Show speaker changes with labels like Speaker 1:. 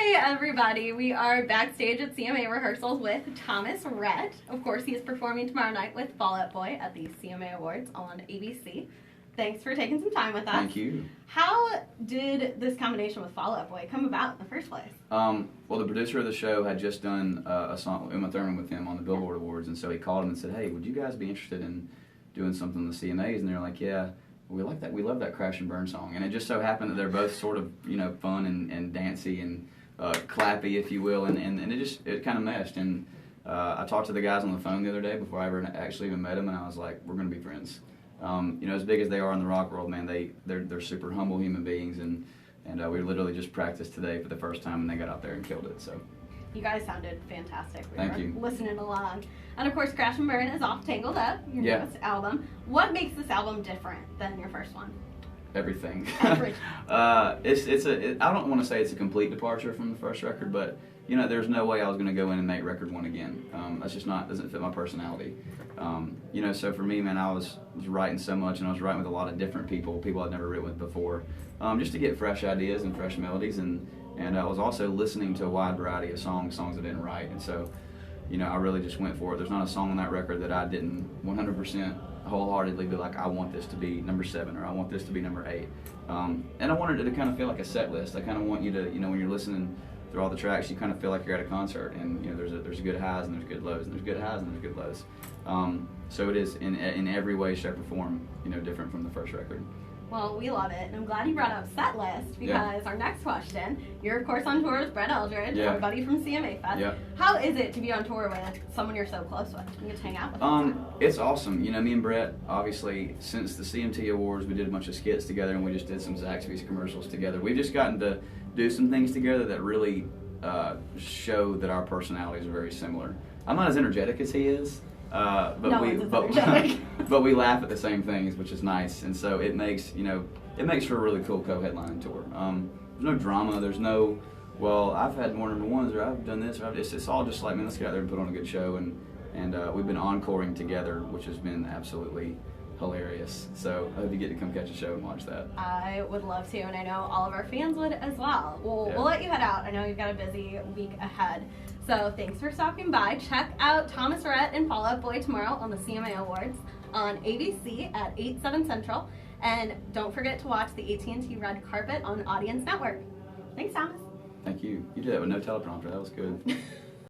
Speaker 1: Hey everybody, we are backstage at CMA rehearsals with Thomas Rhett. Of course, he is performing tomorrow night with Fall Out Boy at the CMA Awards on ABC. Thanks for taking some time with us.
Speaker 2: Thank you.
Speaker 1: How did this combination with Fall Out Boy come about in the first place?
Speaker 2: Well, the producer of the show had just done a song, Uma Thurman, with him on the Billboard Awards, and so he called him and said, "Hey, would you guys be interested in doing something in the CMAs?" And they're like, "Yeah, we like that. We love that Crash and Burn song." And it just so happened that they're both sort of, fun and dancey and clappy, if you will, and it kind of meshed. And I talked to the guys on the phone the other day before I ever actually even met them, and I was like, "We're going to be friends." As big as they are in the rock world, man, they're super humble human beings, and we literally just practiced today for the first time, and they got out there and killed it. So
Speaker 1: you guys sounded fantastic.
Speaker 2: Thank you.
Speaker 1: Listening along, and of course, Crash and Burn is off Tangled Up, your newest album. What makes this album different than your first one?
Speaker 2: Everything.
Speaker 1: Everything.
Speaker 2: I don't want to say it's a complete departure from the first record, but there's no way I was going to go in and make record one again. That's just doesn't fit my personality. So for me, man, I was writing so much, and I was writing with a lot of different people I'd never written with before, just to get fresh ideas and fresh melodies, and I was also listening to a wide variety of songs I didn't write, and so I really just went for it. There's not a song on that record that I didn't 100% wholeheartedly be like, I want this to be number 7 or I want this to be number 8. And I wanted it to kind of feel like a set list. I kind of want you to, when you're listening through all the tracks, you kind of feel like you're at a concert, and there's good highs and there's good lows, and there's good highs and there's good lows. So it is in every way, shape, or form, different from the first record.
Speaker 1: Well, we love it, and I'm glad you brought up set list, because our next question, you're of course on tour with Brett Eldridge, our buddy from CMA Fest.
Speaker 2: Yeah.
Speaker 1: How is it to be on tour with someone you're so close with? You get to hang out with them.
Speaker 2: It's awesome. Me and Brett, obviously, since the CMT Awards, we did a bunch of skits together, and we just did some Zaxby's commercials together. We've just gotten to do some things together that really show that our personalities are very similar. I'm not as energetic as he is. But we laugh at the same things, which is nice, and so it makes for a really cool co-headline tour. There's no drama. There's no, well, I've had more number ones, or I've done this, or it's all just like, man, let's get out there and put on a good show, and we've been encoring together, which has been absolutely hilarious. So I hope you get to come catch a show and watch that.
Speaker 1: I would love to, and I know all of our fans would as well. We'll let you head out. I know you've got a busy week ahead. So thanks for stopping by. Check out Thomas Rhett and Fall Out Boy tomorrow on the CMA Awards on ABC at 8/7 Central. And don't forget to watch the AT&T Red Carpet on Audience Network. Thanks, Thomas.
Speaker 2: Thank you. You did that with no teleprompter. That was good.